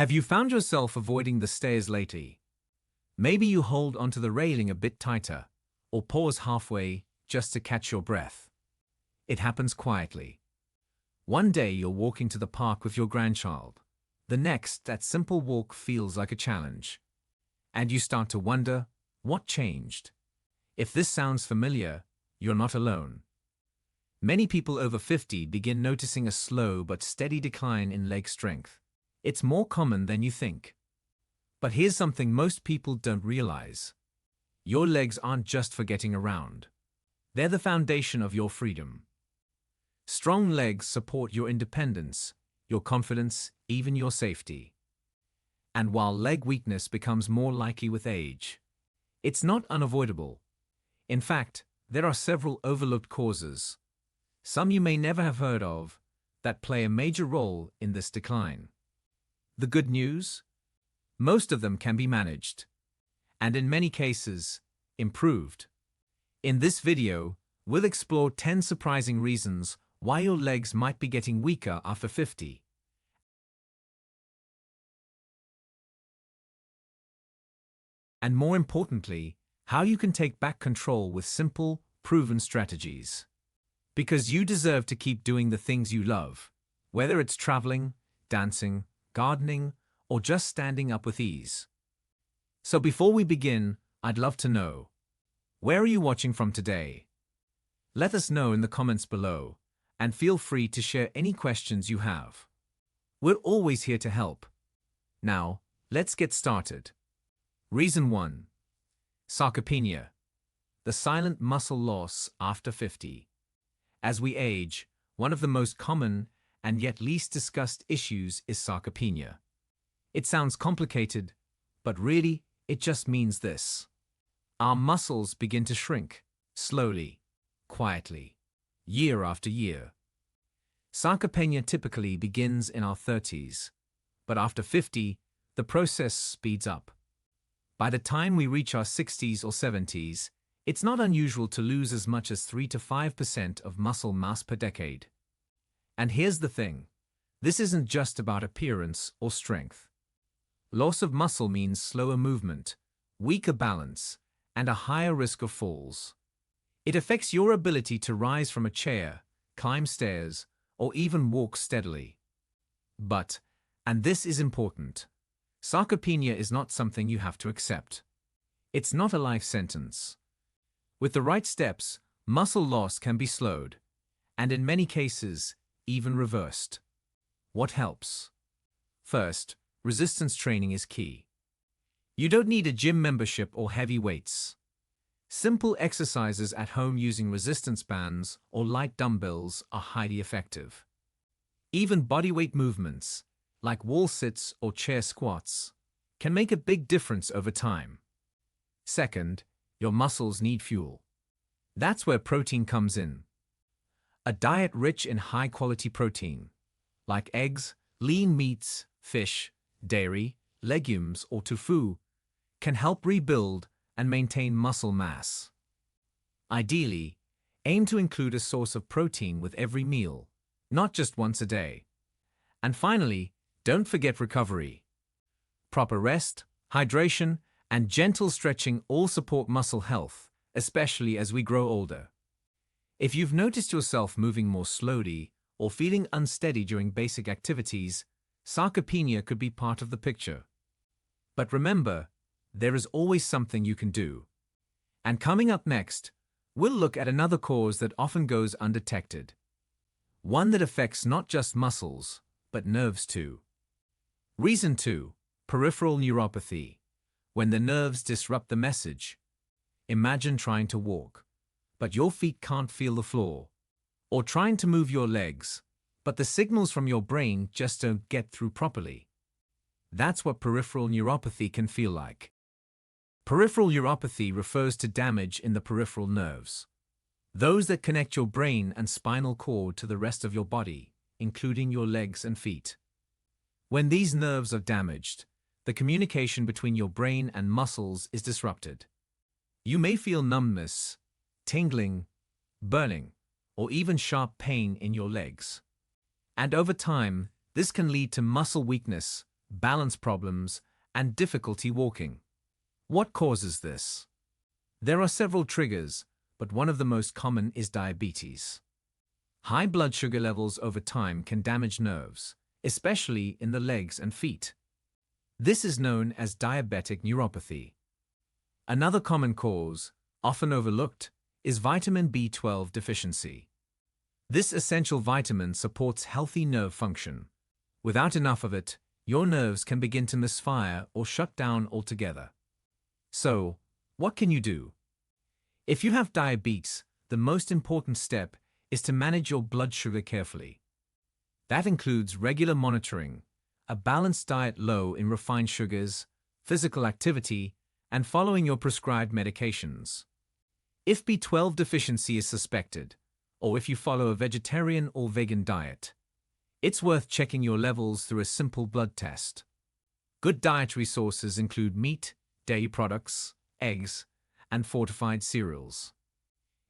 Have you found yourself avoiding the stairs lately? Maybe you hold onto the railing a bit tighter, or pause halfway just to catch your breath. It happens quietly. One day you're walking to the park with your grandchild. The next, that simple walk feels like a challenge. And you start to wonder, what changed? If this sounds familiar, you're not alone. Many people over 50 begin noticing a slow but steady decline in leg strength. It's more common than you think. But here's something most people don't realize. Your legs aren't just for getting around. They're the foundation of your freedom. Strong legs support your independence, your confidence, even your safety. And while leg weakness becomes more likely with age, it's not unavoidable. In fact, there are several overlooked causes, some you may never have heard of, that play a major role in this decline. The good news? Most of them can be managed, and in many cases, improved. In this video, we'll explore 10 surprising reasons why your legs might be getting weaker after 50. And more importantly, how you can take back control with simple, proven strategies. Because you deserve to keep doing the things you love, whether it's traveling, dancing, gardening, or just standing up with ease. So before we begin, I'd love to know, where are you watching from today? Let us know in the comments below, and feel free to share any questions you have. We're always here to help. Now, let's get started. Reason 1. Sarcopenia, the silent muscle loss after 50. As we age, one of the most common and yet least discussed issues is sarcopenia. It sounds complicated, but really, it just means this. Our muscles begin to shrink, slowly, quietly, year after year. Sarcopenia typically begins in our 30s, but after 50, the process speeds up. By the time we reach our 60s or 70s, it's not unusual to lose as much as 3 to 5% of muscle mass per decade. And here's the thing, this isn't just about appearance or strength. Loss of muscle means slower movement, weaker balance, and a higher risk of falls. It affects your ability to rise from a chair, climb stairs, or even walk steadily. But, and this is important, sarcopenia is not something you have to accept. It's not a life sentence. With the right steps, muscle loss can be slowed, and in many cases, even reversed. What helps? First, resistance training is key. You don't need a gym membership or heavy weights. Simple exercises at home using resistance bands or light dumbbells are highly effective. Even bodyweight movements, like wall sits or chair squats, can make a big difference over time. Second, your muscles need fuel. That's where protein comes in. A diet rich in high-quality protein, like eggs, lean meats, fish, dairy, legumes, or tofu, can help rebuild and maintain muscle mass. Ideally, aim to include a source of protein with every meal, not just once a day. And finally, don't forget recovery. Proper rest, hydration, and gentle stretching all support muscle health, especially as we grow older. If you've noticed yourself moving more slowly or feeling unsteady during basic activities, sarcopenia could be part of the picture. But remember, there is always something you can do. And coming up next, we'll look at another cause that often goes undetected. One that affects not just muscles, but nerves too. Reason 2. Peripheral neuropathy. When the nerves disrupt the message. Imagine trying to walk, but your feet can't feel the floor. Or trying to move your legs, but the signals from your brain just don't get through properly. That's what peripheral neuropathy can feel like. Peripheral neuropathy refers to damage in the peripheral nerves, those that connect your brain and spinal cord to the rest of your body, including your legs and feet. When these nerves are damaged, the communication between your brain and muscles is disrupted. You may feel numbness, tingling, burning, or even sharp pain in your legs. And over time, this can lead to muscle weakness, balance problems, and difficulty walking. What causes this? There are several triggers, but one of the most common is diabetes. High blood sugar levels over time can damage nerves, especially in the legs and feet. This is known as diabetic neuropathy. Another common cause, often overlooked, is vitamin B12 deficiency. This essential vitamin supports healthy nerve function. Without enough of it, your nerves can begin to misfire or shut down altogether. So, what can you do? If you have diabetes, the most important step is to manage your blood sugar carefully. That includes regular monitoring, a balanced diet low in refined sugars, physical activity, and following your prescribed medications. If B12 deficiency is suspected, or if you follow a vegetarian or vegan diet, it's worth checking your levels through a simple blood test. Good dietary sources include meat, dairy products, eggs, and fortified cereals.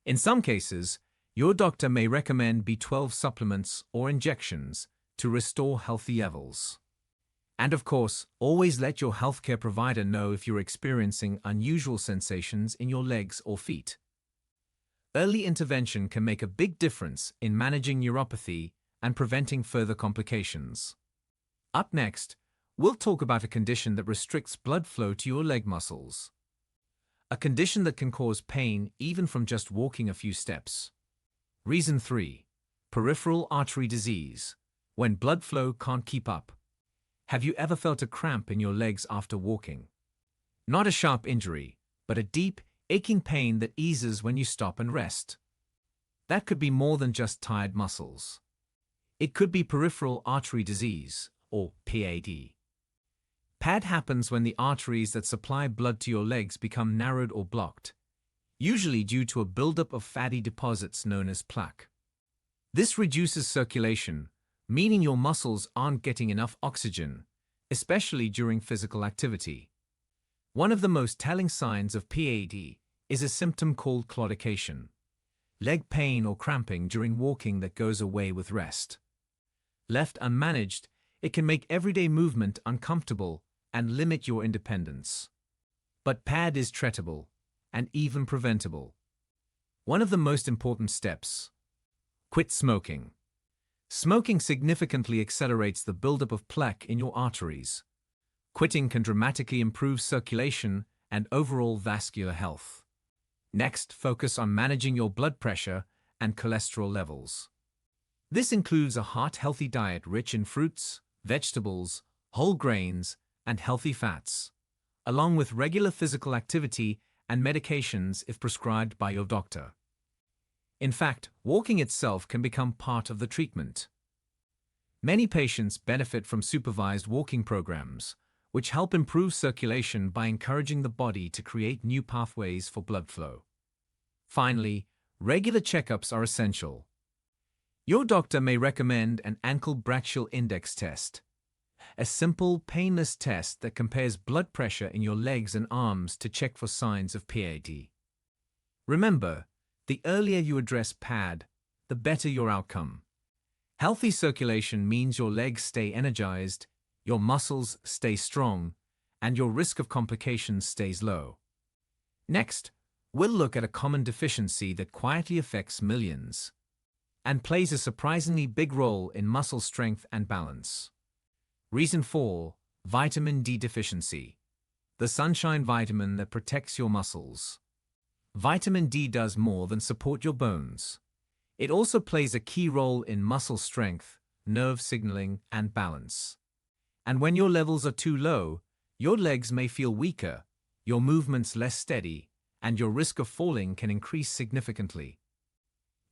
In some cases, your doctor may recommend B12 supplements or injections to restore healthy levels. And of course, always let your healthcare provider know if you're experiencing unusual sensations in your legs or feet. Early intervention can make a big difference in managing neuropathy and preventing further complications. Up next, we'll talk about a condition that restricts blood flow to your leg muscles. A condition that can cause pain even from just walking a few steps. Reason 3. Peripheral artery disease, when blood flow can't keep up. Have you ever felt a cramp in your legs after walking? Not a sharp injury, but a deep, aching pain that eases when you stop and rest. That could be more than just tired muscles. It could be peripheral artery disease, or PAD. PAD happens when the arteries that supply blood to your legs become narrowed or blocked, usually due to a buildup of fatty deposits known as plaque. This reduces circulation, meaning your muscles aren't getting enough oxygen, especially during physical activity. One of the most telling signs of PAD is a symptom called claudication, leg pain or cramping during walking that goes away with rest. Left unmanaged, it can make everyday movement uncomfortable and limit your independence. But PAD is treatable and even preventable. One of the most important steps: quit smoking. Smoking significantly accelerates the buildup of plaque in your arteries. Quitting can dramatically improve circulation and overall vascular health. Next, focus on managing your blood pressure and cholesterol levels. This includes a heart-healthy diet rich in fruits, vegetables, whole grains, and healthy fats, along with regular physical activity and medications if prescribed by your doctor. In fact, walking itself can become part of the treatment. Many patients benefit from supervised walking programs, which help improve circulation by encouraging the body to create new pathways for blood flow. Finally, regular checkups are essential. Your doctor may recommend an ankle brachial index test, a simple, painless test that compares blood pressure in your legs and arms to check for signs of PAD. Remember, the earlier you address PAD, the better your outcome. Healthy circulation means your legs stay energized, your muscles stay strong, and your risk of complications stays low. Next, we'll look at a common deficiency that quietly affects millions and plays a surprisingly big role in muscle strength and balance. Reason 4. Vitamin D deficiency, the sunshine vitamin that protects your muscles. Vitamin D does more than support your bones. It also plays a key role in muscle strength, nerve signaling, and balance. And when your levels are too low, your legs may feel weaker, your movements less steady, and your risk of falling can increase significantly.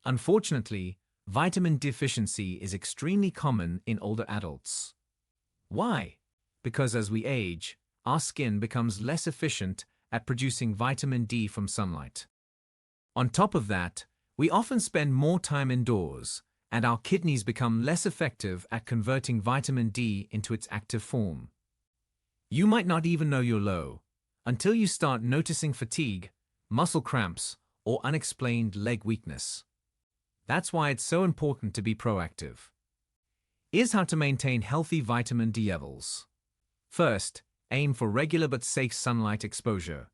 Unfortunately, vitamin D deficiency is extremely common in older adults. Why? Because as we age, our skin becomes less efficient at producing vitamin D from sunlight. On top of that, we often spend more time indoors, and our kidneys become less effective at converting vitamin D into its active form. You might not even know you're low until you start noticing fatigue, muscle cramps, or unexplained leg weakness. That's why it's so important to be proactive. Here's how to maintain healthy vitamin D levels. First, aim for regular but safe sunlight exposure.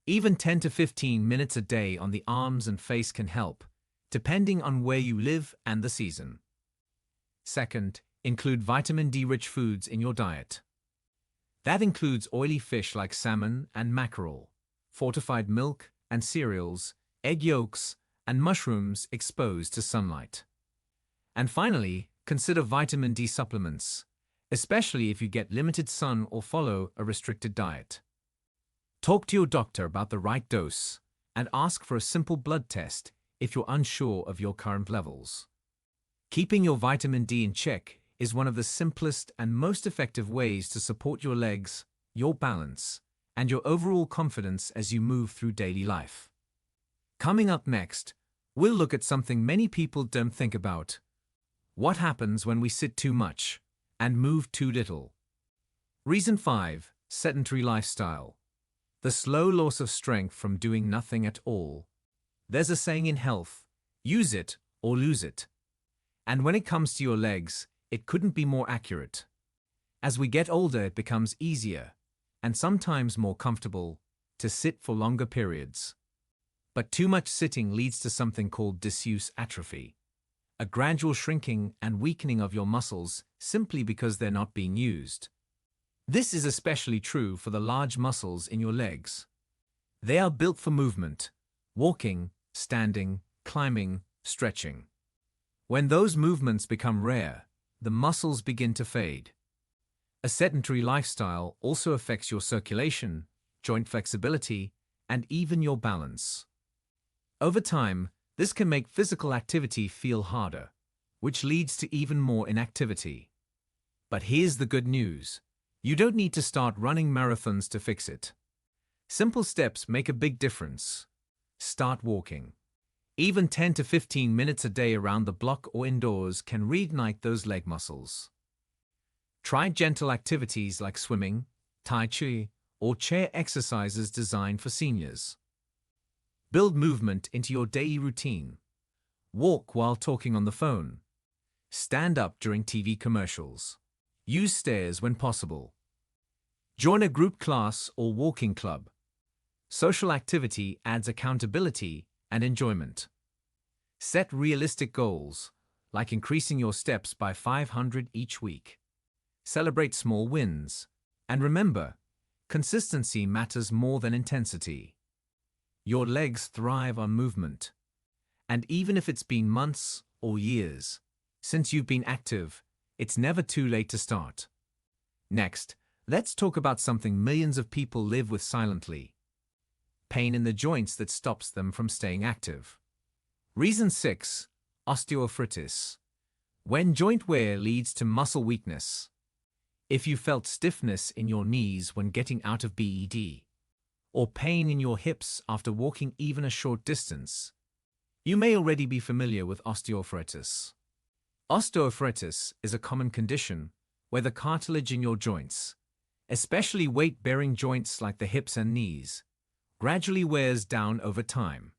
Even 10 to 15 minutes a day on the arms and face can help, depending on where you live and the season. Second, include vitamin D-rich foods in your diet. That includes oily fish like salmon and mackerel, fortified milk and cereals, egg yolks, and mushrooms exposed to sunlight. And finally, consider vitamin D supplements, especially if you get limited sun or follow a restricted diet. Talk to your doctor about the right dose and ask for a simple blood test if you're unsure of your current levels. Keeping your vitamin D in check is one of the simplest and most effective ways to support your legs, your balance, and your overall confidence as you move through daily life. Coming up next, we'll look at something many people don't think about. What happens when we sit too much and move too little? Reason 5. Sedentary lifestyle. The slow loss of strength from doing nothing at all. There's a saying in health, use it or lose it. And when it comes to your legs, it couldn't be more accurate. As we get older, it becomes easier, and sometimes more comfortable, to sit for longer periods. But too much sitting leads to something called disuse atrophy, a gradual shrinking and weakening of your muscles simply because they're not being used. This is especially true for the large muscles in your legs. They are built for movement, walking, standing, climbing, stretching. When those movements become rare, the muscles begin to fade. A sedentary lifestyle also affects your circulation, joint flexibility, and even your balance. Over time, this can make physical activity feel harder, which leads to even more inactivity. But here's the good news. You don't need to start running marathons to fix it. Simple steps make a big difference. Start walking. Even 10 to 15 minutes a day around the block or indoors can reignite those leg muscles. Try gentle activities like swimming, tai chi, or chair exercises designed for seniors. Build movement into your daily routine. Walk while talking on the phone. Stand up during TV commercials. Use stairs when possible. Join a group class or walking club. Social activity adds accountability and enjoyment. Set realistic goals, like increasing your steps by 500 each week. Celebrate small wins. And remember, consistency matters more than intensity. Your legs thrive on movement. And even if it's been months or years since you've been active, it's never too late to start. Next, let's talk about something millions of people live with silently. Pain in the joints that stops them from staying active. Reason 6. Osteoporitis. When joint wear leads to muscle weakness. If you felt stiffness in your knees when getting out of bed, or pain in your hips after walking even a short distance, you may already be familiar with osteoporosis. Osteoporosis is a common condition where the cartilage in your joints, especially weight-bearing joints like the hips and knees, gradually wears down over time.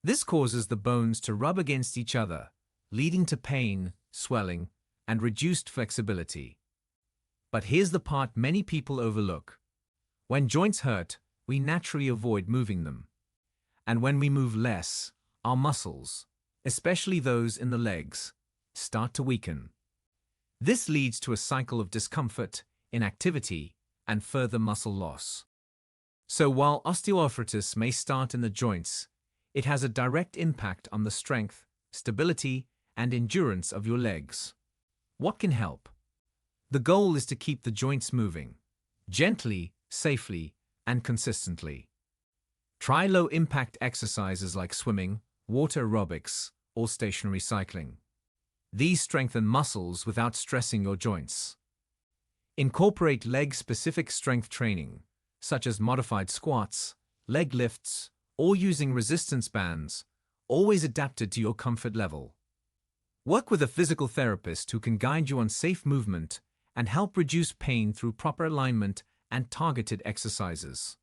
This causes the bones to rub against each other, leading to pain, swelling, and reduced flexibility. But here's the part many people overlook. When joints hurt, we naturally avoid moving them. And when we move less, our muscles, especially those in the legs, start to weaken. This leads to a cycle of discomfort, inactivity, and further muscle loss. So while osteoporosis may start in the joints, it has a direct impact on the strength, stability, and endurance of your legs. What can help? The goal is to keep the joints moving, gently, safely, and consistently. Try low-impact exercises like swimming, water aerobics, or stationary cycling. These strengthen muscles without stressing your joints. Incorporate leg-specific strength training, such as modified squats, leg lifts, or using resistance bands, always adapted to your comfort level. Work with a physical therapist who can guide you on safe movement and help reduce pain through proper alignment and targeted exercises.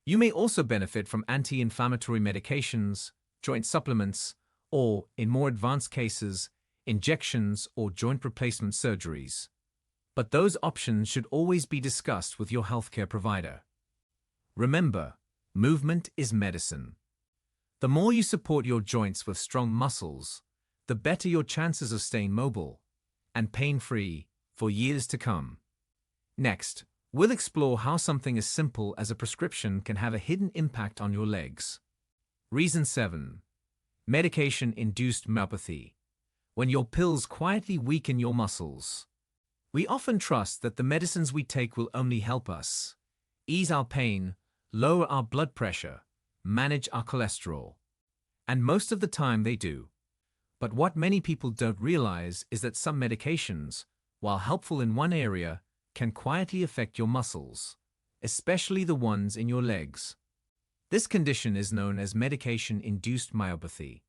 You may also benefit from anti-inflammatory medications, joint supplements, or, in more advanced cases, injections or joint replacement surgeries. but those options should always be discussed with your healthcare provider. Remember, movement is medicine. The more you support your joints with strong muscles, the better your chances of staying mobile and pain-free for years to come. Next, we'll explore how something as simple as a prescription can have a hidden impact on your legs. Reason 7. Medication-induced myopathy. When your pills quietly weaken your muscles. We often trust that the medicines we take will only help us ease our pain, lower our blood pressure, manage our cholesterol. And most of the time they do. But what many people don't realize is that some medications, while helpful in one area, can quietly affect your muscles, especially the ones in your legs. This condition is known as medication-induced myopathy.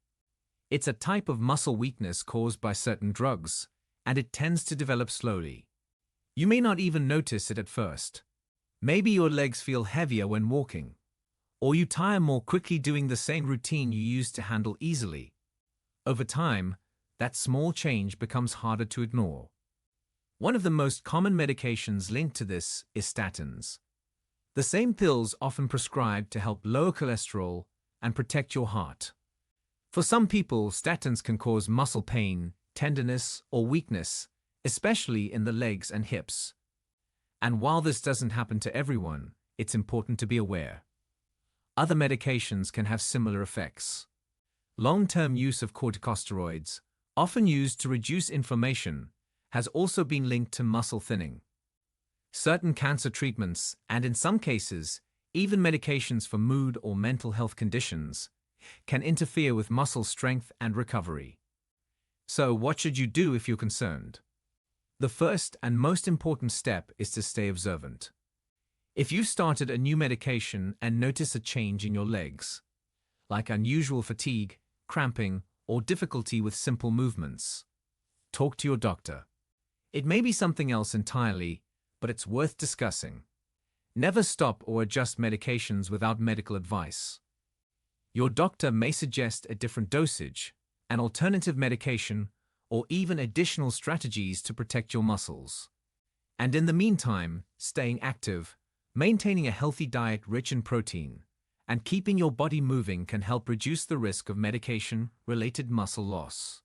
It's a type of muscle weakness caused by certain drugs, and it tends to develop slowly. You may not even notice it at first. Maybe your legs feel heavier when walking, or you tire more quickly doing the same routine you used to handle easily. Over time, that small change becomes harder to ignore. One of the most common medications linked to this is statins. The same pills often prescribed to help lower cholesterol and protect your heart. For some people, statins can cause muscle pain, tenderness, or weakness, especially in the legs and hips. And while this doesn't happen to everyone, it's important to be aware. Other medications can have similar effects. Long-term use of corticosteroids, often used to reduce inflammation, has also been linked to muscle thinning. Certain cancer treatments, and in some cases, even medications for mood or mental health conditions, can interfere with muscle strength and recovery. So, what should you do if you're concerned? The first and most important step is to stay observant. If you've started a new medication and notice a change in your legs, like unusual fatigue, cramping, or difficulty with simple movements, talk to your doctor. It may be something else entirely, but it's worth discussing. Never stop or adjust medications without medical advice. Your doctor may suggest a different dosage, an alternative medication, or even additional strategies to protect your muscles. And in the meantime, staying active, maintaining a healthy diet rich in protein, and keeping your body moving can help reduce the risk of medication-related muscle loss.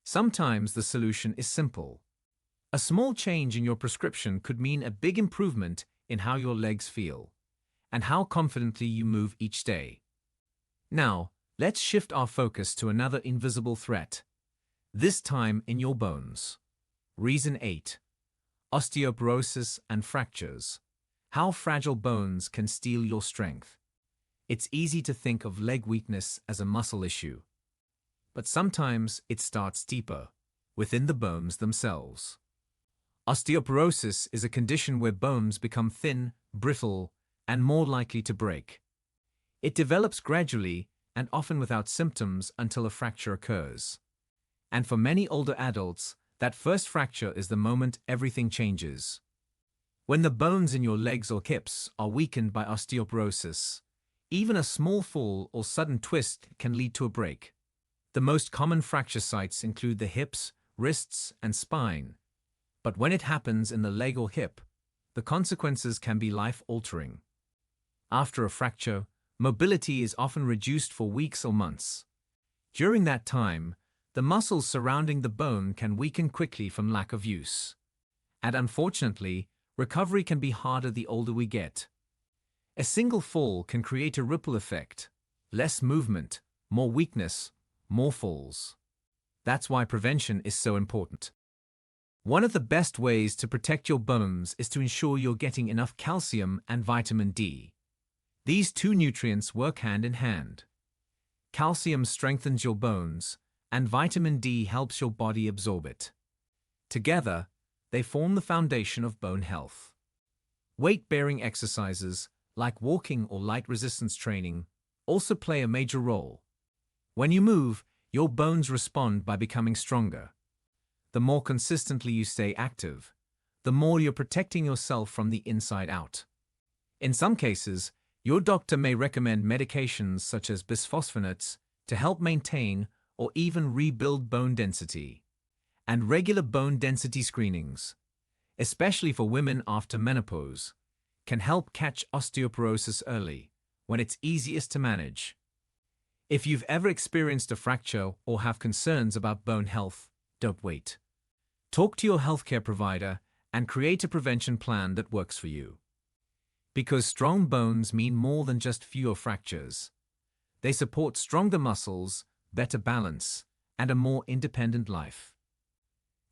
Sometimes the solution is simple. A small change in your prescription could mean a big improvement in how your legs feel and how confidently you move each day. Now, let's shift our focus to another invisible threat, this time in your bones. Reason 8. Osteoporosis and fractures. How fragile bones can steal your strength. It's easy to think of leg weakness as a muscle issue. But sometimes it starts deeper, within the bones themselves. Osteoporosis is a condition where bones become thin, brittle, and more likely to break. It develops gradually and often without symptoms until a fracture occurs. And for many older adults, that first fracture is the moment everything changes. When the bones in your legs or hips are weakened by osteoporosis, even a small fall or sudden twist can lead to a break. The most common fracture sites include the hips, wrists, and spine. But when it happens in the leg or hip, the consequences can be life-altering. After a fracture, mobility is often reduced for weeks or months. During that time, the muscles surrounding the bone can weaken quickly from lack of use. And unfortunately, recovery can be harder the older we get. A single fall can create a ripple effect. Less movement, more weakness, more falls. That's why prevention is so important. One of the best ways to protect your bones is to ensure you're getting enough calcium and vitamin D. These two nutrients work hand in hand. Calcium strengthens your bones, and vitamin D helps your body absorb it. Together, they form the foundation of bone health. Weight-bearing exercises, like walking or light resistance training, also play a major role. When you move, your bones respond by becoming stronger. The more consistently you stay active, the more you're protecting yourself from the inside out. In some cases, your doctor may recommend medications such as bisphosphonates to help maintain or even rebuild bone density. And regular bone density screenings, especially for women after menopause, can help catch osteoporosis early, when it's easiest to manage. If you've ever experienced a fracture or have concerns about bone health, don't wait. Talk to your healthcare provider and create a prevention plan that works for you. Because strong bones mean more than just fewer fractures. They support stronger muscles, better balance, and a more independent life.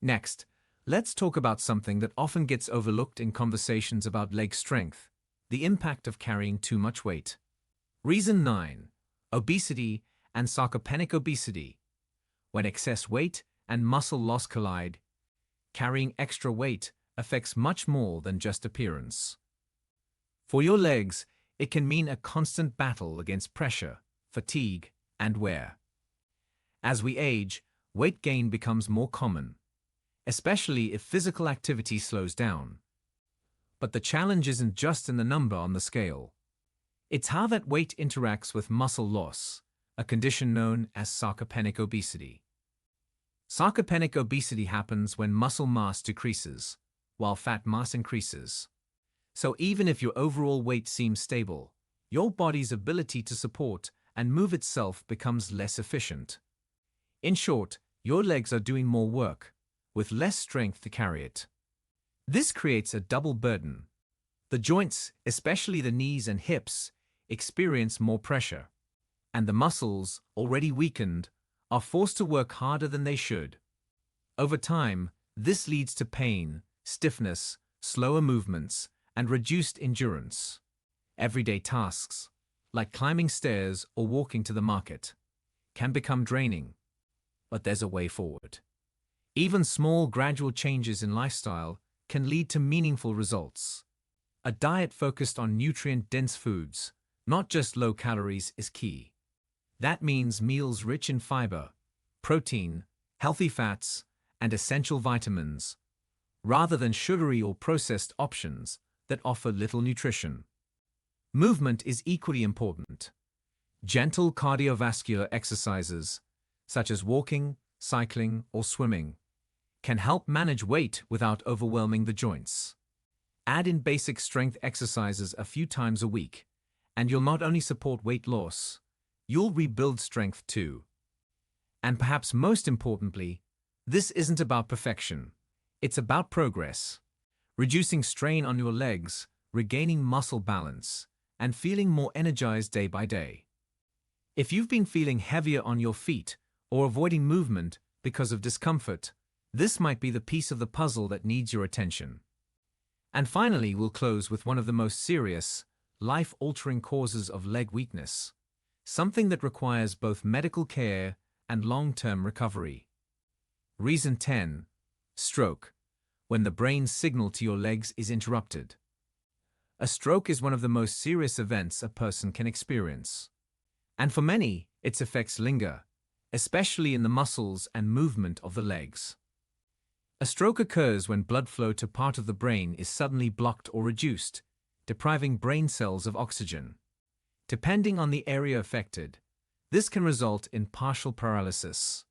Next, let's talk about something that often gets overlooked in conversations about leg strength: the impact of carrying too much weight. Reason 9. Obesity and sarcopenic obesity. When excess weight and muscle loss collide, carrying extra weight affects much more than just appearance. For your legs, it can mean a constant battle against pressure, fatigue, and wear. As we age, weight gain becomes more common, especially if physical activity slows down. But the challenge isn't just in the number on the scale. It's how that weight interacts with muscle loss, a condition known as sarcopenic obesity. Sarcopenic obesity happens when muscle mass decreases, while fat mass increases. So even if your overall weight seems stable, your body's ability to support and move itself becomes less efficient. In short, your legs are doing more work, with less strength to carry it. This creates a double burden. The joints, especially the knees and hips, experience more pressure, and the muscles, already weakened, are forced to work harder than they should. Over time, this leads to pain, stiffness, slower movements, and reduced endurance. Everyday tasks, like climbing stairs or walking to the market, can become draining. But there's a way forward. Even small, gradual changes in lifestyle can lead to meaningful results. A diet focused on nutrient-dense foods, not just low calories, is key. That means meals rich in fiber, protein, healthy fats, and essential vitamins, rather than sugary or processed options that offer little nutrition. Movement is equally important. Gentle cardiovascular exercises, such as walking, cycling, or swimming, can help manage weight without overwhelming the joints. Add in basic strength exercises a few times a week, and you'll not only support weight loss, you'll rebuild strength too. And perhaps most importantly, this isn't about perfection. It's about progress. Reducing strain on your legs, regaining muscle balance, and feeling more energized day by day. If you've been feeling heavier on your feet or avoiding movement because of discomfort, this might be the piece of the puzzle that needs your attention. And finally, we'll close with one of the most serious, life-altering causes of leg weakness, something that requires both medical care and long-term recovery. Reason 10. Stroke. When the brain's signal to your legs is interrupted. A stroke is one of the most serious events a person can experience. And for many, its effects linger, especially in the muscles and movement of the legs. A stroke occurs when blood flow to part of the brain is suddenly blocked or reduced, depriving brain cells of oxygen. Depending on the area affected, this can result in partial paralysis,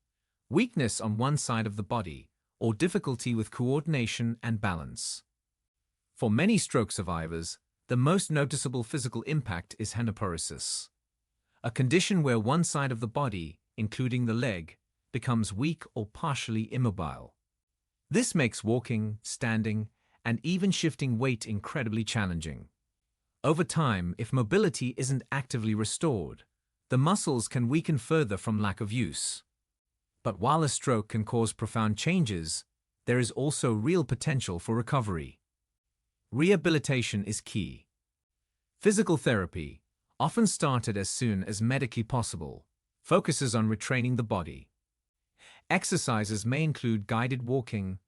weakness on one side of the body, or difficulty with coordination and balance. For many stroke survivors, the most noticeable physical impact is hemiplegia, a condition where one side of the body, including the leg, becomes weak or partially immobile. This makes walking, standing, and even shifting weight incredibly challenging. Over time, if mobility isn't actively restored, the muscles can weaken further from lack of use. But while a stroke can cause profound changes, there is also real potential for recovery. Rehabilitation is key. Physical therapy, often started as soon as medically possible, focuses on retraining the body. Exercises may include guided walking,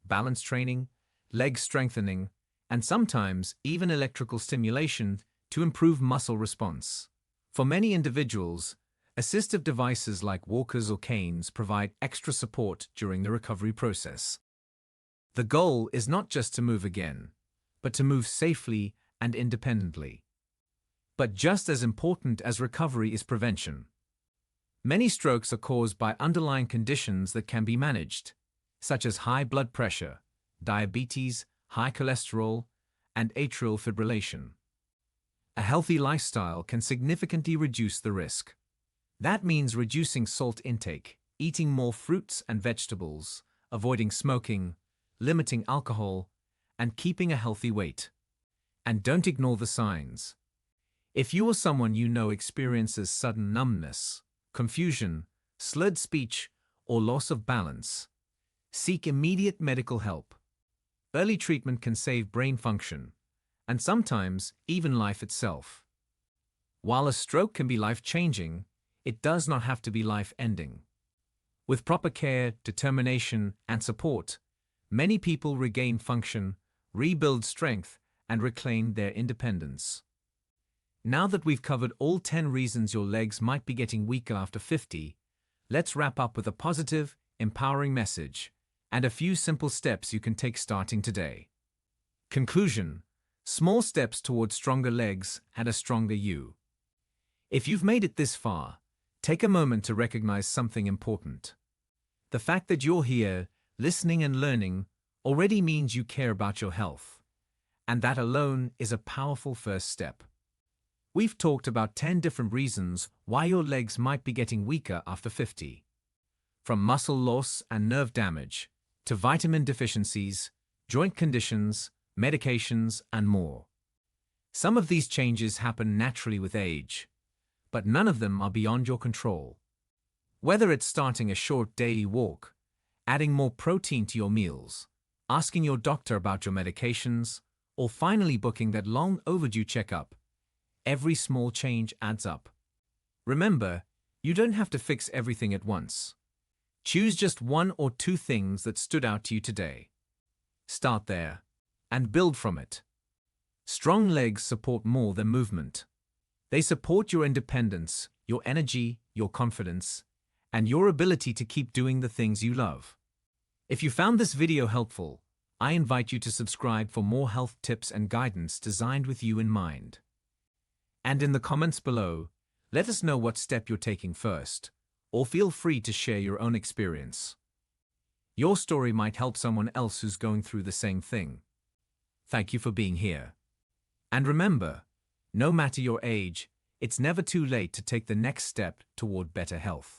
balance training, leg strengthening, and sometimes even electrical stimulation to improve muscle response. For many individuals, assistive devices like walkers or canes provide extra support during the recovery process. The goal is not just to move again, but to move safely and independently. But just as important as recovery is prevention. Many strokes are caused by underlying conditions that can be managed, such as high blood pressure, diabetes, high cholesterol, and atrial fibrillation. A healthy lifestyle can significantly reduce the risk. That means reducing salt intake, eating more fruits and vegetables, avoiding smoking, limiting alcohol, and keeping a healthy weight. And don't ignore the signs. If you or someone you know experiences sudden numbness, confusion, slurred speech, or loss of balance, seek immediate medical help. Early treatment can save brain function, and sometimes even life itself. While a stroke can be life-changing, it does not have to be life-ending. With proper care, determination, and support, many people regain function, rebuild strength, and reclaim their independence. Now that we've covered all 10 reasons your legs might be getting weaker after 50, let's wrap up with a positive, empowering message and a few simple steps you can take starting today. Conclusion: small steps towards stronger legs and a stronger you. If you've made it this far, take a moment to recognize something important. The fact that you're here, listening and learning, already means you care about your health. And that alone is a powerful first step. We've talked about 10 different reasons why your legs might be getting weaker after 50. From muscle loss and nerve damage, to vitamin deficiencies, joint conditions, medications, and more. Some of these changes happen naturally with age, but none of them are beyond your control. Whether it's starting a short daily walk, adding more protein to your meals, asking your doctor about your medications, or finally booking that long overdue checkup, every small change adds up. Remember, you don't have to fix everything at once. Choose just one or two things that stood out to you today. Start there, and build from it. Strong legs support more than movement. They support your independence, your energy, your confidence, and your ability to keep doing the things you love. If you found this video helpful, I invite you to subscribe for more health tips and guidance designed with you in mind. And in the comments below, let us know what step you're taking first, or feel free to share your own experience. Your story might help someone else who's going through the same thing. Thank you for being here. And remember, no matter your age, it's never too late to take the next step toward better health.